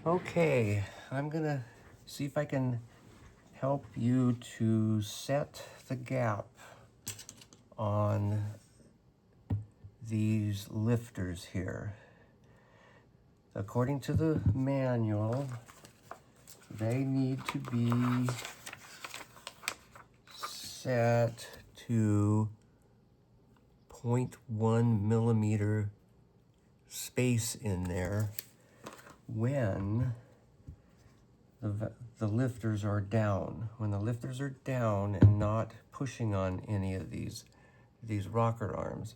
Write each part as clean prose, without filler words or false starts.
Okay, I'm gonna see if I can help you to set the gap on these lifters here. According to the manual, they need to be set to 0.1 millimeter space in there when the lifters are down. When the lifters are down and not pushing on any of these rocker arms.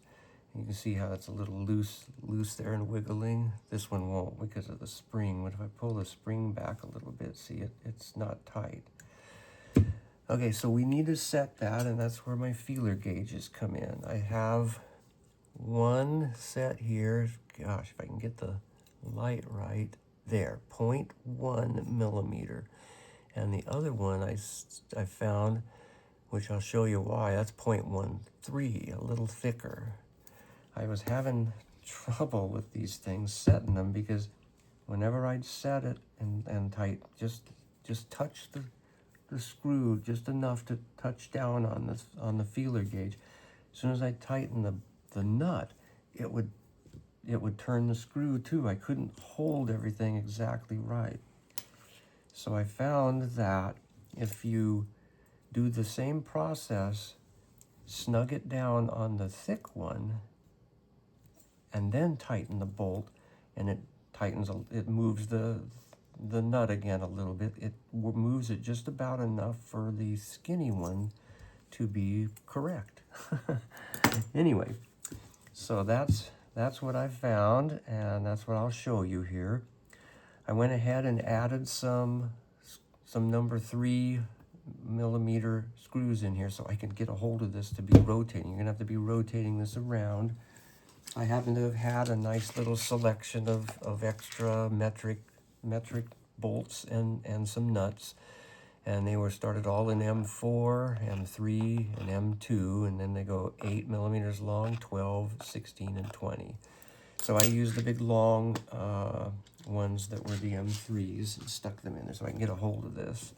You can see how it's a little loose there and wiggling. This one won't because of the spring, but if I pull the spring back a little bit, see it's not tight. Okay, so we need to set that, and that's where my feeler gauges come in. I have one set here. Gosh, if I can get the light right there, 0.1 millimeter. And the other one I found, which I'll show you why, that's 0.13, a little thicker. I was having trouble with these things, setting them, because whenever I'd set it and tight, just touch the screw just enough to touch down on the feeler gauge. As soon as I tighten the nut, it would turn the screw too. I couldn't hold everything exactly right. So I found that if you do the same process, snug it down on the thick one, and then tighten the bolt, and it moves the nut again a little bit. It moves it just about enough for the skinny one to be correct. Anyway, so that's what I found, and that's what I'll show you here. I went ahead and added some number 3 millimeter screws in here so I can get a hold of this to be rotating. You're gonna have to be rotating this around. I happen to have had a nice little selection of extra metric bolts and some nuts, and they were started all in M4, M3, and M2, and then they go 8 millimeters long, 12, 16, and 20. So I used the big long ones that were the M3s and stuck them in there so I can get a hold of this.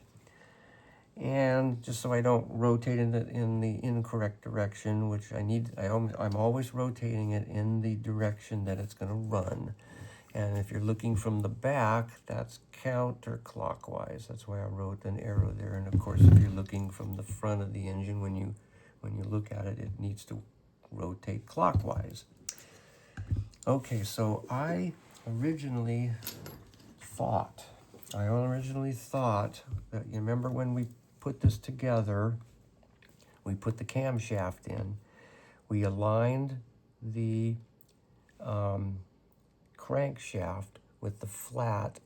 And just so I don't rotate it in the incorrect direction, which I'm always rotating it in the direction that it's going to run. And if you're looking from the back, that's counterclockwise. That's why I wrote an arrow there. And of course, if you're looking from the front of the engine, when you look at it, it needs to rotate clockwise. Okay, so I originally thought that, you remember when we put this together, we put the camshaft in, we aligned the crankshaft with the flat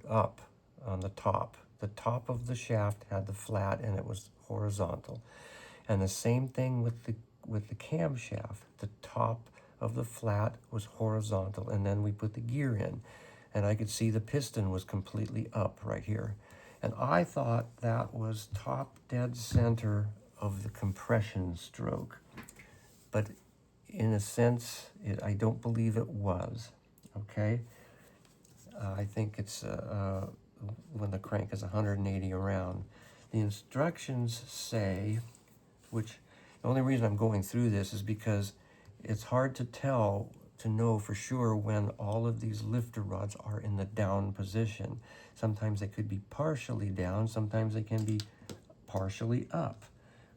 up on the top. The top of the shaft had the flat and it was horizontal. And the same thing with the camshaft. The top of the flat was horizontal, and then we put the gear in. And I could see the piston was completely up right here. And I thought that was top dead center of the compression stroke. But in a sense, I don't believe it was, okay? I think it's when the crank is 180 around. The instructions say, which the only reason I'm going through this is because it's hard to know for sure when all of these lifter rods are in the down position. Sometimes they could be partially down, sometimes they can be partially up,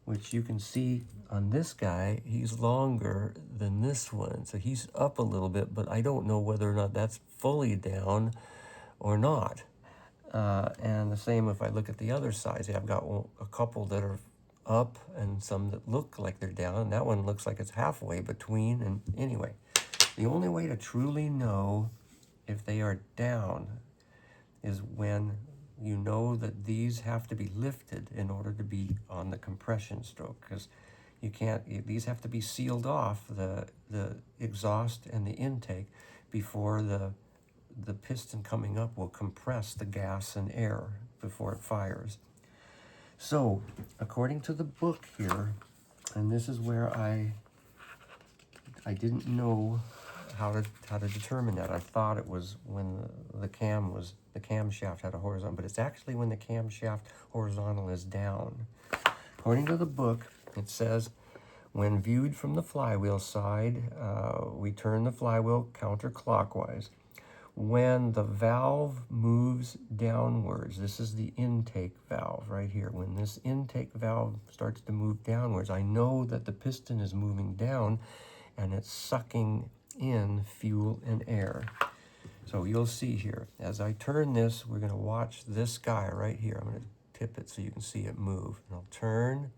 which you can see on this guy, he's longer than this one. So he's up a little bit, but I don't know whether or not that's fully down or not. And the same if I look at the other sides. I've got a couple that are up and some that look like they're down. And that one looks like it's halfway between. And anyway, the only way to truly know if they are down is when you know that these have to be lifted in order to be on the compression stroke, because these have to be sealed off, the exhaust and the intake, before the piston coming up will compress the gas and air before it fires. So, according to the book here, and this is where I didn't know how to determine that. I thought it was when the camshaft had a horizontal, but it's actually when the camshaft horizontal is down. According to the book, it says, when viewed from the flywheel side, we turn the flywheel counterclockwise. When the valve moves downwards, this is the intake valve right here. When this intake valve starts to move downwards, I know that the piston is moving down and it's sucking in fuel and air. So you'll see here, as I turn this, we're going to watch this guy right here. I'm going to tip it so you can see it move. And I'll turn,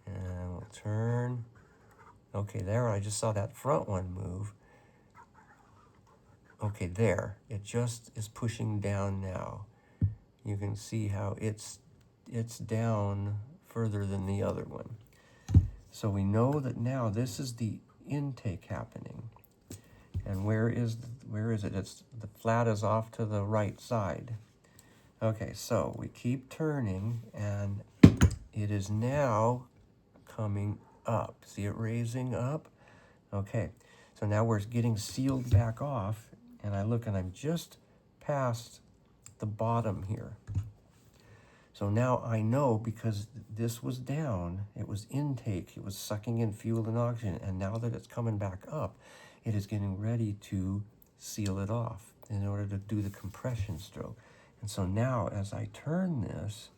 and we'll turn. Okay, there, I just saw that front one move. Okay, there, it just is pushing down now. You can see how it's down further than the other one. So we know that now this is the intake happening. And where is it? It's the flat is off to the right side. Okay, so we keep turning and it is now coming up. See it raising up? Okay, so now we're getting sealed back off, and I look and I'm just past the bottom here. So now I know, because this was down, it was intake, it was sucking in fuel and oxygen, and now that it's coming back up, it is getting ready to seal it off in order to do the compression stroke. And so now as I turn this,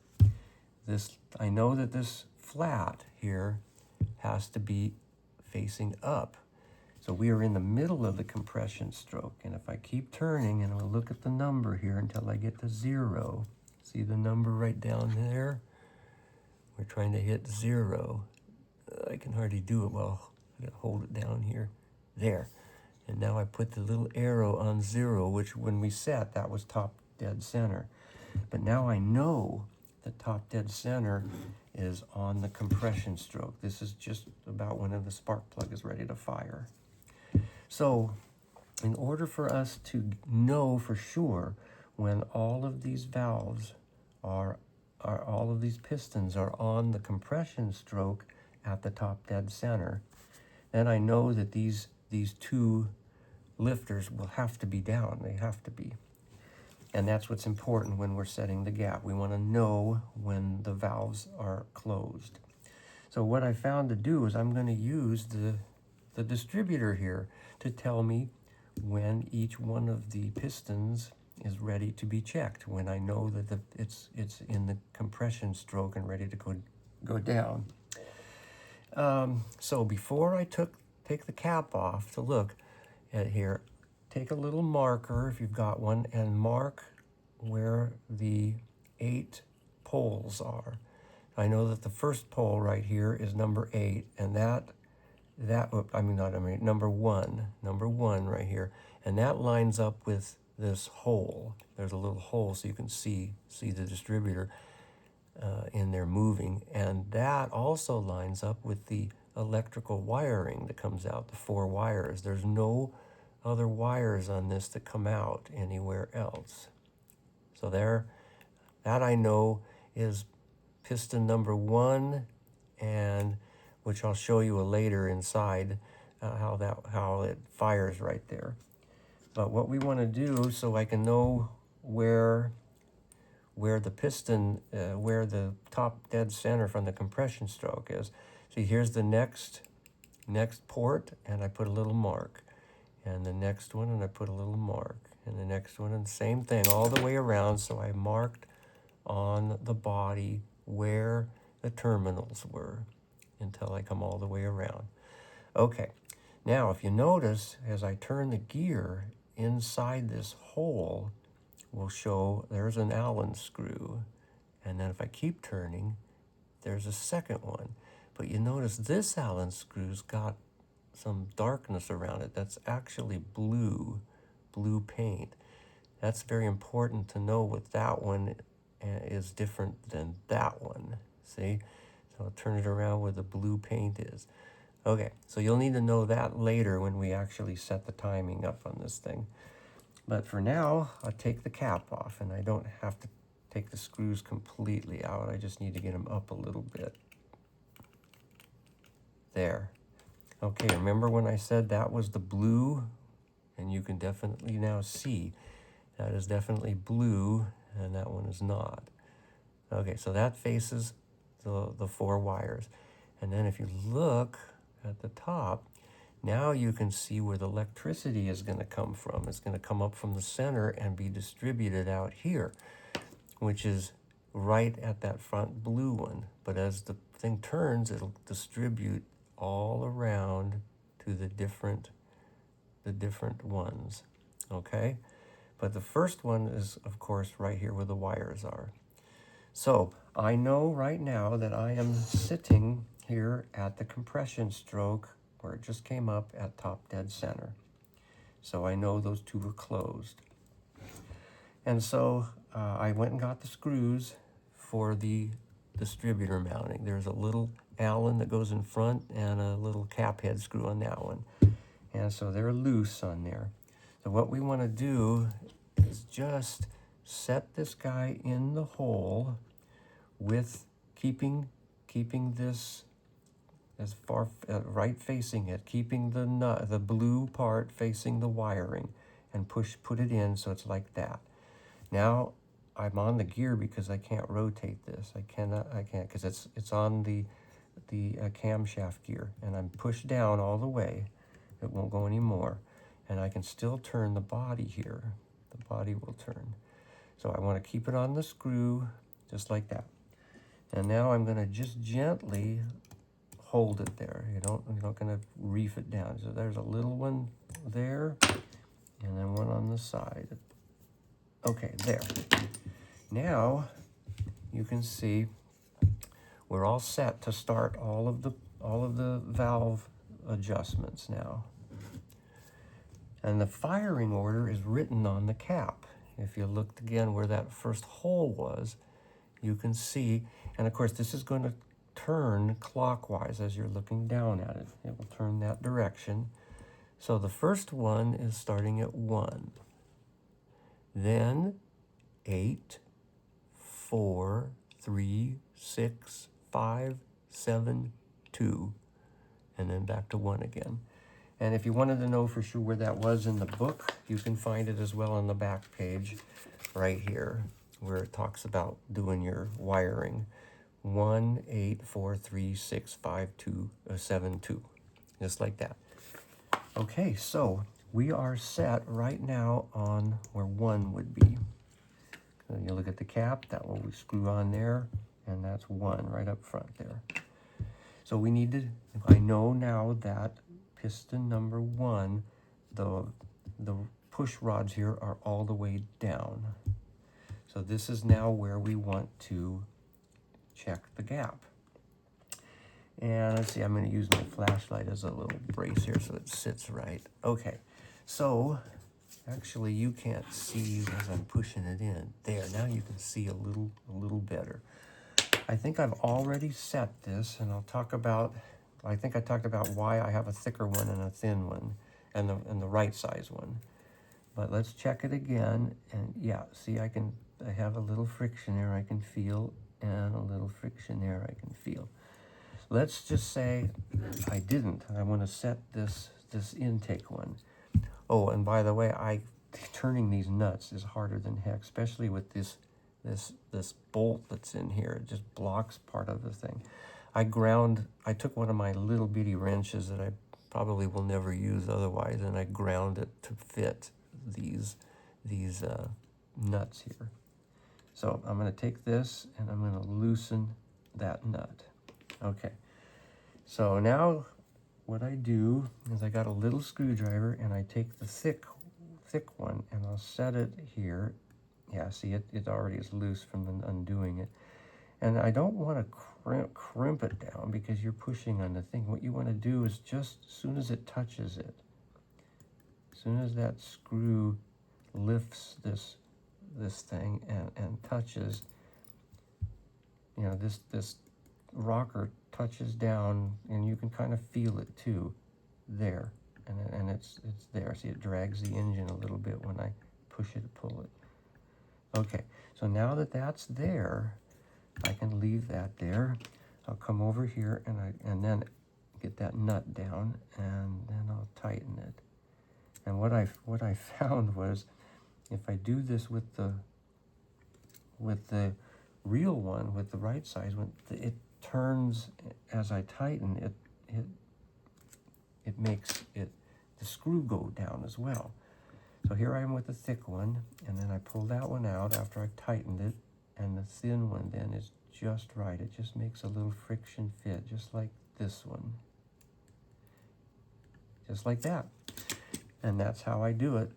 I know that this flat here has to be facing up. So we are in the middle of the compression stroke, and if I keep turning, and I'll look at the number here until I get to 0, see the number right down there? We're trying to hit 0. I can hardly do it well. I gotta hold it down here. There. And now I put the little arrow on 0, which when we set, that was top dead center. But now I know that top dead center is on the compression stroke. This is just about when the spark plug is ready to fire. So in order for us to know for sure when all of these valves all of these pistons are on the compression stroke at the top dead center, then I know that these two lifters will have to be down. They have to be. And that's what's important when we're setting the gap. We want to know when the valves are closed. So what I found to do is I'm going to use the distributor here to tell me when each one of the pistons is ready to be checked, when I know that it's in the compression stroke and ready to go down. So before I take the cap off to look at here, take a little marker if you've got one and mark where the 8 poles are. I know that the first pole right here is number 8, and number one right here, and that lines up with this hole. There's a little hole so you can see the distributor in there moving, and that also lines up with the electrical wiring that comes out, the 4 wires. There's no other wires on this that come out anywhere else. So there, that I know is piston number 1, and which I'll show you later inside how it fires right there. But what we want to do, so I can know where the piston, where the top dead center from the compression stroke is. See, here's the next port, and I put a little mark. And the next one, and I put a little mark. And the next one, and the same thing all the way around. So I marked on the body where the terminals were until I come all the way around. Okay, now if you notice, as I turn the gear, inside this hole will show there's an Allen screw. And then if I keep turning, there's a second one. But you notice this Allen screw's got some darkness around it. That's actually blue paint. That's very important to know what that one is different than that one. See? So I'll turn it around where the blue paint is. Okay, so you'll need to know that later when we actually set the timing up on this thing. But for now, I'll take the cap off, and I don't have to take the screws completely out. I just need to get them up a little bit. There. Okay, remember when I said that was the blue? And you can definitely now see that is definitely blue, and that one is not. Okay, so that faces the 4 wires. And then if you look at the top, now you can see where the electricity is going to come from. It's going to come up from the center and be distributed out here, which is right at that front blue one. But as the thing turns, it'll distribute all around to the different ones, okay? But the first one is, of course, right here where the wires are. So I know right now that I am sitting here at the compression stroke where it just came up at top dead center. So I know those two are closed. And so I went and got the screws for the distributor mounting. There's a little Allen that goes in front and a little cap head screw on that one. And so they're loose on there. So what we want to do is just set this guy in the hole with keeping this as far right facing it, keeping the blue part facing the wiring, and put it in so it's like that. Now I'm on the gear because I can't rotate this. I can't because it's on the camshaft gear, and I'm pushed down all the way. It won't go anymore, and I can still turn the body here. The body will turn. So I want to keep it on the screw just like that. And now I'm going to just gently hold it there. You're not going to reef it down. So there's a little one there, and then one on the side. Okay, there. Now you can see we're all set to start all of the valve adjustments now. And the firing order is written on the cap. If you looked again where that first hole was, you can see, and of course this is going to turn clockwise as you're looking down at it. It will turn that direction. So the first one is starting at 1. Then 8, 4, 3, 6, 5, 7, 2, and then back to 1 again. And if you wanted to know for sure where that was in the book, you can find it as well on the back page right here, where it talks about doing your wiring. 1, 8, 4, 3, 6, 5, 2, 7, 2, just like that. Okay, so we are set right now on where 1 would be. So you look at the cap, that one we screw on there, and that's 1 right up front there. So we need to, I know now that piston number 1, the push rods here are all the way down. So this is now where we want to check the gap. And let's see, I'm going to use my flashlight as a little brace here so it sits right. Okay, so actually you can't see as I'm pushing it in. There, now you can see a little better. I think I've already set this, and I'll talk about, I think I talked about why I have a thicker one and a thin one, and the right size one. But let's check it again, and yeah, see I have a little friction there I can feel, and a little friction there I can feel. Let's just say I didn't. I want to set this intake one. Oh, and by the way, turning these nuts is harder than heck, especially with this bolt that's in here. It just blocks part of the thing. I took one of my little bitty wrenches that I probably will never use otherwise, and I ground it to fit these nuts here. So I'm going to take this and I'm going to loosen that nut. Okay, so now what I do is I got a little screwdriver, and I take the thick one, and I'll set it here. Yeah, see, it already is loose from undoing it. And I don't want to crimp it down because you're pushing on the thing. What you want to do is just as soon as it touches it, as soon as that screw lifts this thing and touches, you know, this rocker touches down, and you can kind of feel it too there, and it's there. See, it drags the engine a little bit when I push it, pull it. Okay, so now that that's there, I can leave that there. I'll come over here, and then get that nut down, and then I'll tighten it. And what I found was, if I do this with the real one, with the right size, when it turns as I tighten it makes it the screw go down as well. So here I am with the thick one, and then I pull that one out after I've tightened it, and the thin one then is just right. It just makes a little friction fit, just like this one. Just like that. And that's how I do it,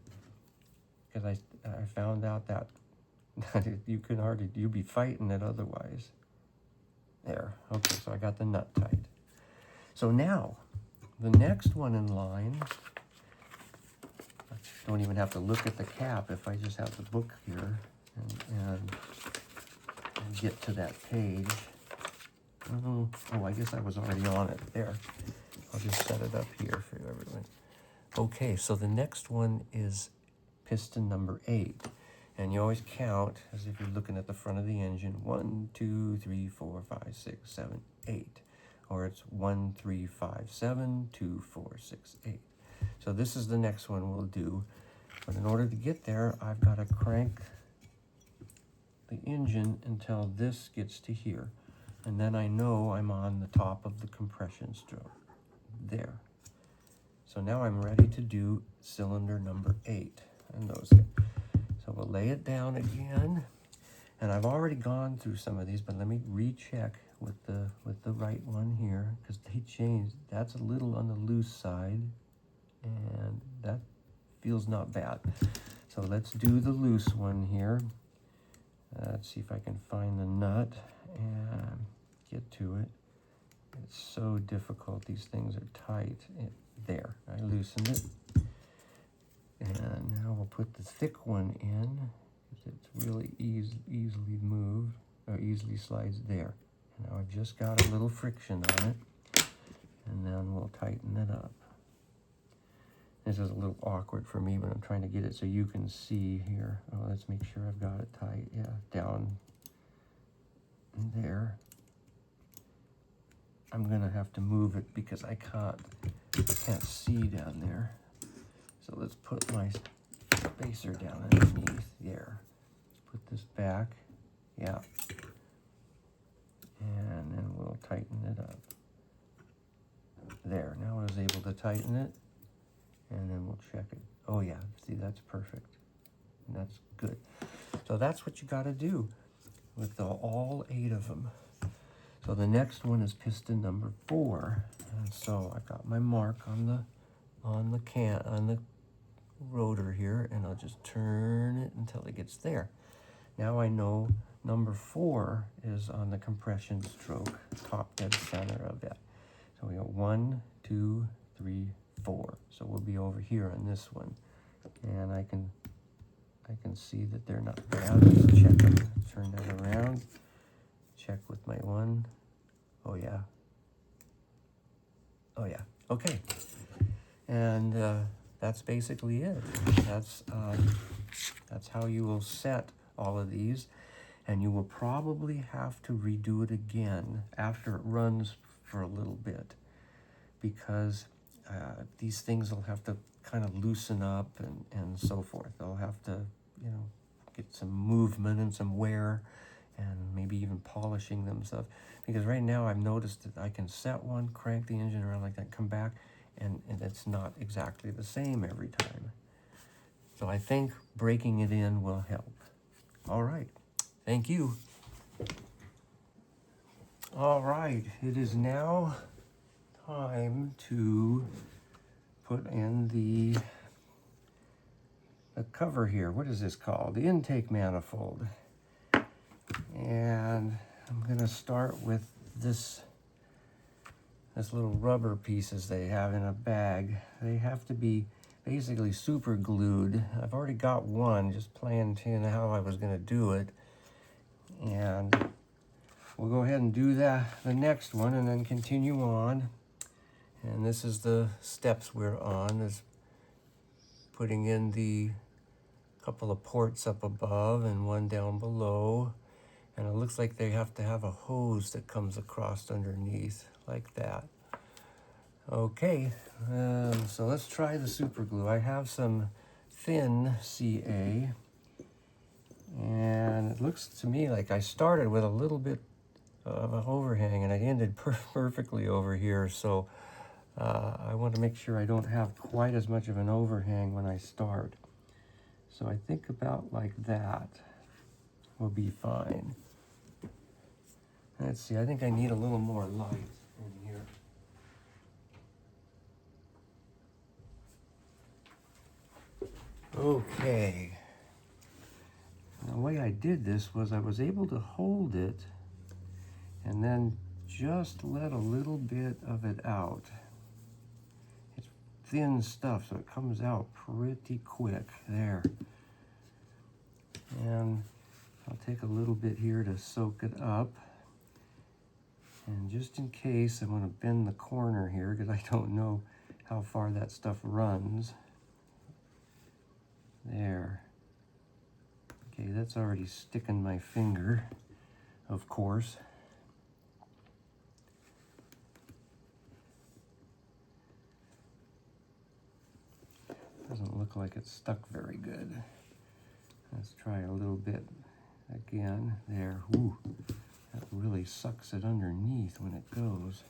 because I found out that you'd be fighting it otherwise. There, okay, so I got the nut tight. So now, the next one in line, I don't even have to look at the cap if I just have the book here and get to that page. Oh, I guess I was already on it. There, I'll just set it up here for everyone. Okay, so the next one is piston number 8. And you always count as if you're looking at the front of the engine. 1, 2, 3, 4, 5, 6, 7, 8. Or it's 1, 3, 5, 7, 2, 4, 6, 8. So this is the next one we'll do. But in order to get there, I've got to crank the engine until this gets to here. And then I know I'm on the top of the compression stroke. There. So now I'm ready to do cylinder number 8. And those. So we'll lay it down again. And I've already gone through some of these, but let me recheck with the right one here, because they changed. That's a little on the loose side, and that feels not bad. So let's do the loose one here. Let's see if I can find the nut and get to it. It's so difficult. These things are tight. There, I loosened it. And now we'll put the thick one in, because it's really easily moved, or easily slides there. And now I've just got a little friction on it, and then we'll tighten it up. This is a little awkward for me, but I'm trying to get it so you can see here. Oh, let's make sure I've got it tight. Yeah, down there. I'm gonna have to move it because I can't see down there. So let's put my spacer down underneath there. Let's put this back. Yeah. And then we'll tighten it up. There, now I was able to tighten it. And then we'll check it. Oh yeah, see, that's perfect. And that's good. So that's what you gotta do with all 8 of them. So the next one is piston number 4. And so I've got my mark on the rotor here, and I'll just turn it until it gets there. Now I know number 4 is on the compression stroke, top dead center of that. So we got 1, 2, 3, 4. So we'll be over here on this one, and I can see that they're not bad. Let's check them. Turn that around. Check with my one. Oh yeah. Oh yeah. Okay. And that's basically it. That's how you will set all of these, and you will probably have to redo it again after it runs for a little bit, because these things will have to kind of loosen up and so forth. They'll have to, get some movement and some wear, and maybe even polishing themselves. Because right now I've noticed that I can set one, crank the engine around like that, come back, and it's not exactly the same every time. So I think breaking it in will help. All right, thank you. All right, it is now time to put in the cover here. What is this called? The intake manifold. And I'm gonna start with this little rubber pieces they have in a bag. They have to be basically super glued. I've already got one, just playing how I was gonna do it. And we'll go ahead and do the next one and then continue on. And this is the steps we're on, is putting in the couple of ports up above and one down below. And it looks like they have to have a hose that comes across underneath like that. Okay, so let's try the super glue. I have some thin CA, and it looks to me like I started with a little bit of an overhang and I ended perfectly over here, so I want to make sure I don't have quite as much of an overhang when I start. So I think about like that will be fine. Let's see, I think I need a little more light in here. Okay. The way I did this was I was able to hold it and then just let a little bit of it out. It's thin stuff, so it comes out pretty quick. There. And I'll take a little bit here to soak it up. And just in case, I'm going to bend the corner here because I don't know how far that stuff runs. There. Okay, that's already sticking my finger, of course. Doesn't look like it's stuck very good. Let's try a little bit again. There. Ooh, that really sucks it underneath when it goes.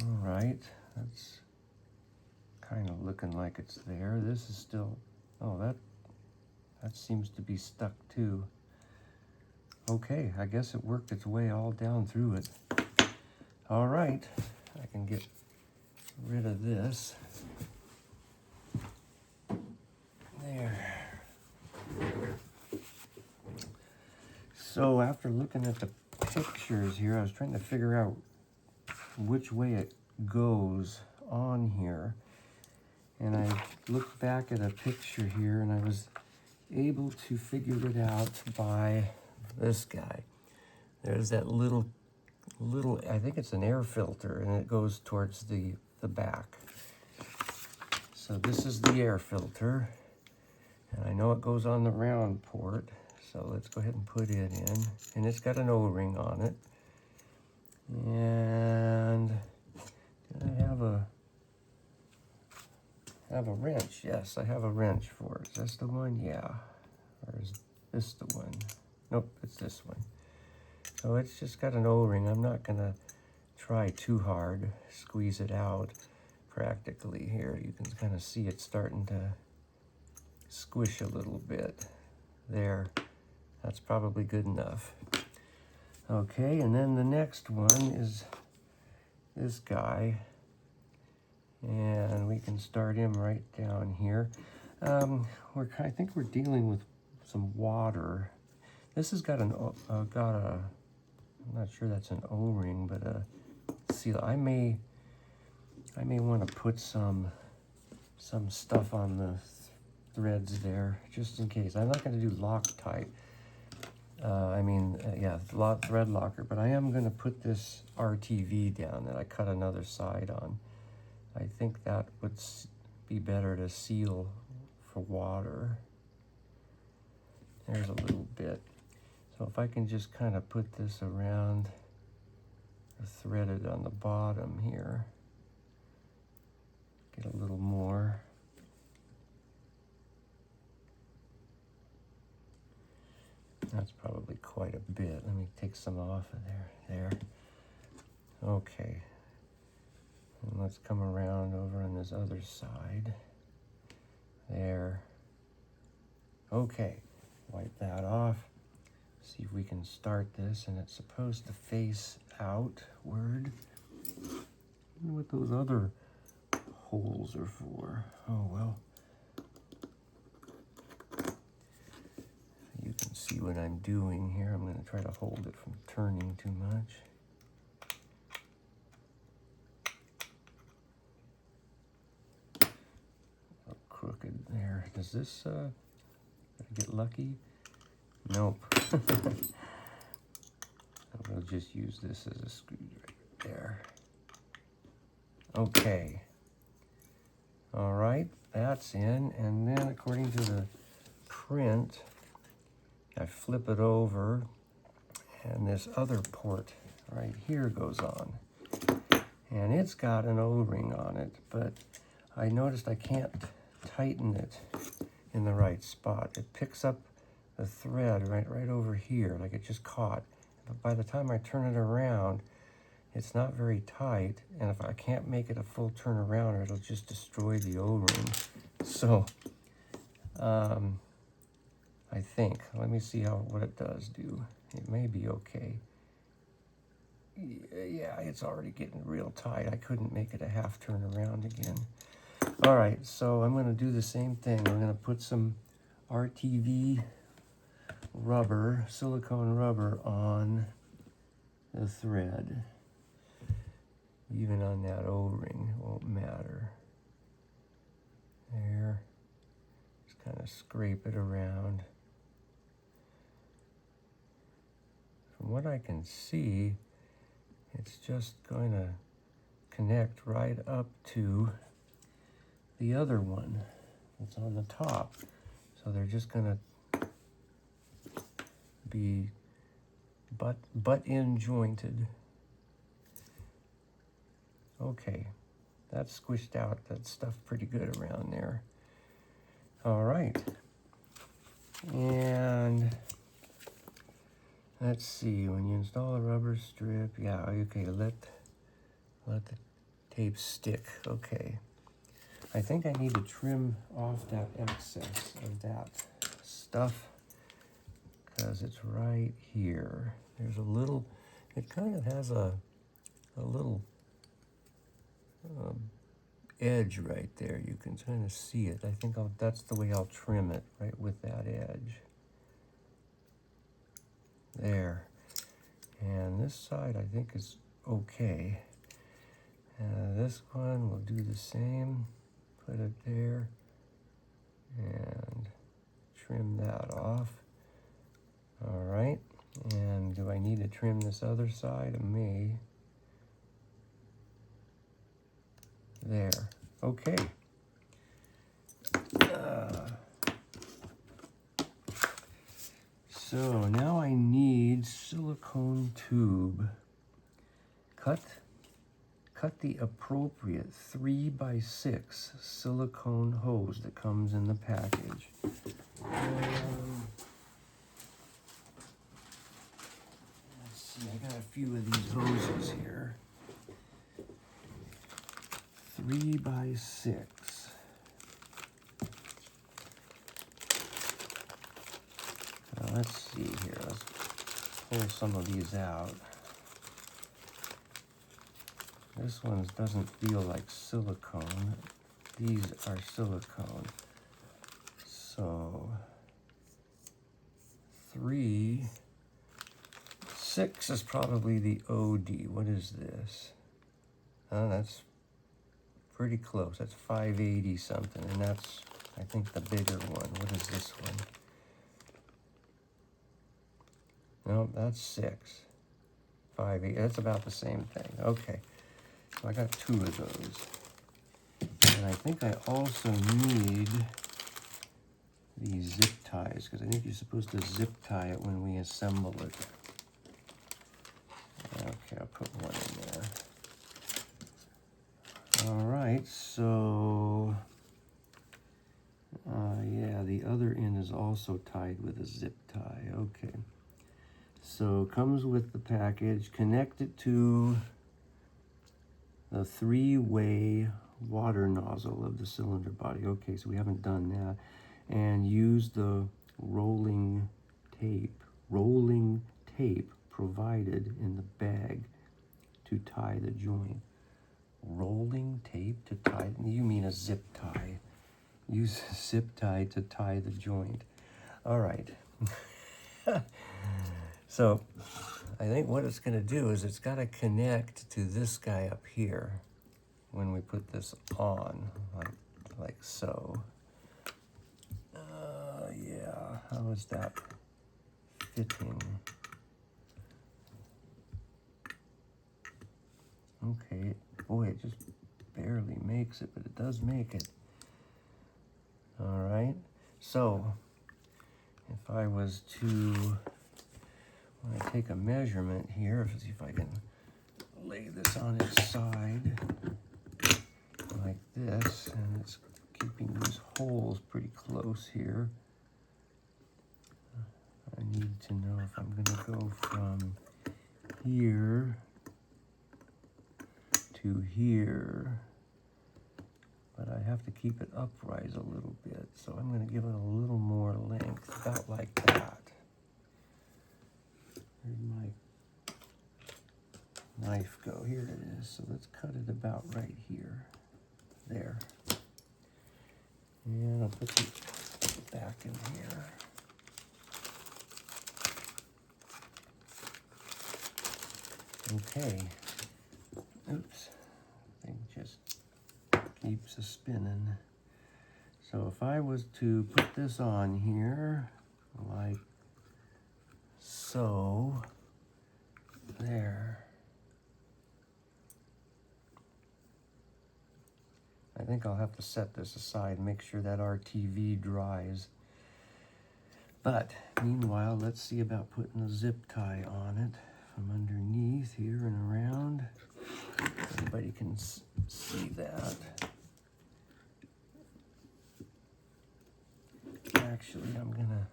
All right, that's kind of looking like it's there. This is still, oh, that seems to be stuck too. Okay, I guess it worked its way all down through it. All right, I can get rid of this. There. So after looking at the pictures here, I was trying to figure out which way it goes on here. And I looked back at a picture here and I was able to figure it out by this guy. There's that little, I think it's an air filter, and it goes towards the back. So this is the air filter, and I know it goes on the round port, so let's go ahead and put it in. And it's got an O-ring on it. And did I have a wrench? Yes, I have a wrench for it. Is this the one? Yeah. Or is this the one? Nope, it's this one. So it's just got an O-ring. I'm not gonna try too hard, squeeze it out practically here. You can kind of see it starting to squish a little bit. There, that's probably good enough. Okay, and then the next one is this guy. And we can start him right down here. I think we're dealing with some water. This has got I'm not sure that's an O-ring, but a seal. I may want to put some stuff on the threads there, just in case. I'm not going to do Loctite. Thread locker, but I am going to put this RTV down that I cut another side on. I think that would be better to seal for water. There's a little bit. So if I can just kind of put this around or thread it on the bottom here, get a little more. That's probably quite a bit. Let me take some off of there. Okay. And let's come around over on this other side. There. Okay. Wipe that off. See if we can start this, and it's supposed to face outward. I wonder what those other holes are for. Oh, well. You can see what I'm doing here. I'm going to try to hold it from turning too much. Oh, crooked there. Does this, did I get lucky? Nope. We'll just use this as a screwdriver there. Okay. All right, that's in. And then according to the print, I flip it over, and this other port right here goes on. And it's got an O-ring on it, but I noticed I can't tighten it in the right spot. It picks up the thread right over here, like it just caught. But by the time I turn it around, it's not very tight, and if I can't make it a full turn around, it'll just destroy the O-ring. So, I think, let me see what it does do. It may be okay. Yeah, it's already getting real tight. I couldn't make it a half turn around again. All right, so I'm gonna do the same thing. I'm gonna put some RTV rubber, silicone rubber on the thread. Even on that O-ring, it won't matter. There, just kind of scrape it around. From what I can see, it's just going to connect right up to the other one that's on the top. So they're just going to be butt-in jointed. Okay, that's squished out that stuff pretty good around there. All right, and let's see, when you install a rubber strip, yeah, okay, let the tape stick, okay. I think I need to trim off that excess of that stuff because it's right here. There's a little, it kind of has a little edge right there. You can kind of see it. I think that's the way I'll trim it, right with that edge. There. And this side I think is okay. This one we'll do the same. Put it there and trim that off. All right. And do I need to trim this other side? I may. There. Okay. So now I need silicone tube. Cut the appropriate 3x6 silicone hose that comes in the package. Let's see, I got a few of these hoses here. 3x6. Now let's see here. Let's pull some of these out. This one doesn't feel like silicone. These are silicone. So 3, 6 is probably the OD. What is this? Oh, that's pretty close. That's 580 something, and that's, I think, the bigger one. What is this one? No, that's 6. 580. That's about the same thing. Okay. So I got 2 of those. And I think I also need these zip ties, because I think you're supposed to zip tie it when we assemble it. Okay, I'll put one in there. All right, so yeah, the other end is also tied with a zip tie. Okay, so comes with the package. Connect it to the 3-way water nozzle of the cylinder body. Okay, so we haven't done that. And use the rolling tape provided in the bag to tie the joint. Rolling tape to tie, you mean a zip tie. Use a zip tie to tie the joint. All right. So I think what it's going to do is it's got to connect to this guy up here when we put this on, like so. Yeah, how is that fitting? Okay, boy, it just barely makes it, but it does make it. All right, so if I was to, when I take a measurement here, see if I can lay this on its side like this, and it's keeping these holes pretty close here. I need to know if I'm going to go from here to here, but I have to keep it upright a little bit, so I'm going to give it a little more length, about like that. Where'd my knife go? Here it is. So let's cut it about right here. There. And I'll put it back in here. Okay. Oops. Thing just keeps a spinning. So if I was to put this on here, like so, there. I think I'll have to set this aside, make sure that RTV dries. But meanwhile, let's see about putting a zip tie on it from underneath here and around. Everybody can see that. Actually, I'm gonna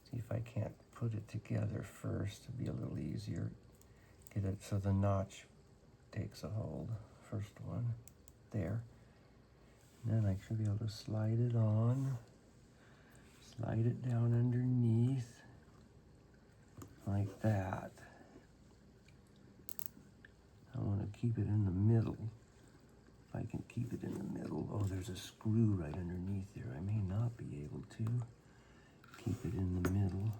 see if I can't put it together first to be a little easier. Get it so the notch takes a hold. First one, there. And then I should be able to slide it on, slide it down underneath, like that. I want to keep it in the middle. If I can keep it in the middle. Oh, there's a screw right underneath there. I may not be able to keep it in the middle.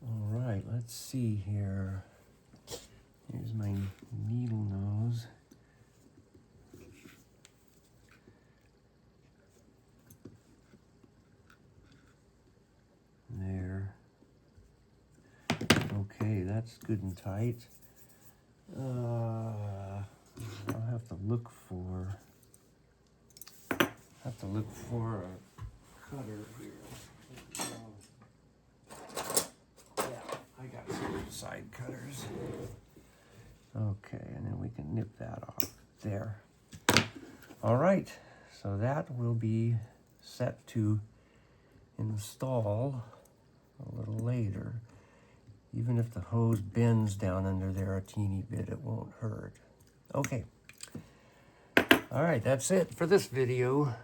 All right, let's see here. Here's my needle nose. There. Okay, that's good and tight. I'll have to look for a cutter here. Yeah, I got some side cutters. Okay, and then we can nip that off there. All right, so that will be set to install a little later. Even if the hose bends down under there a teeny bit, it won't hurt. Okay. All right, that's it for this video.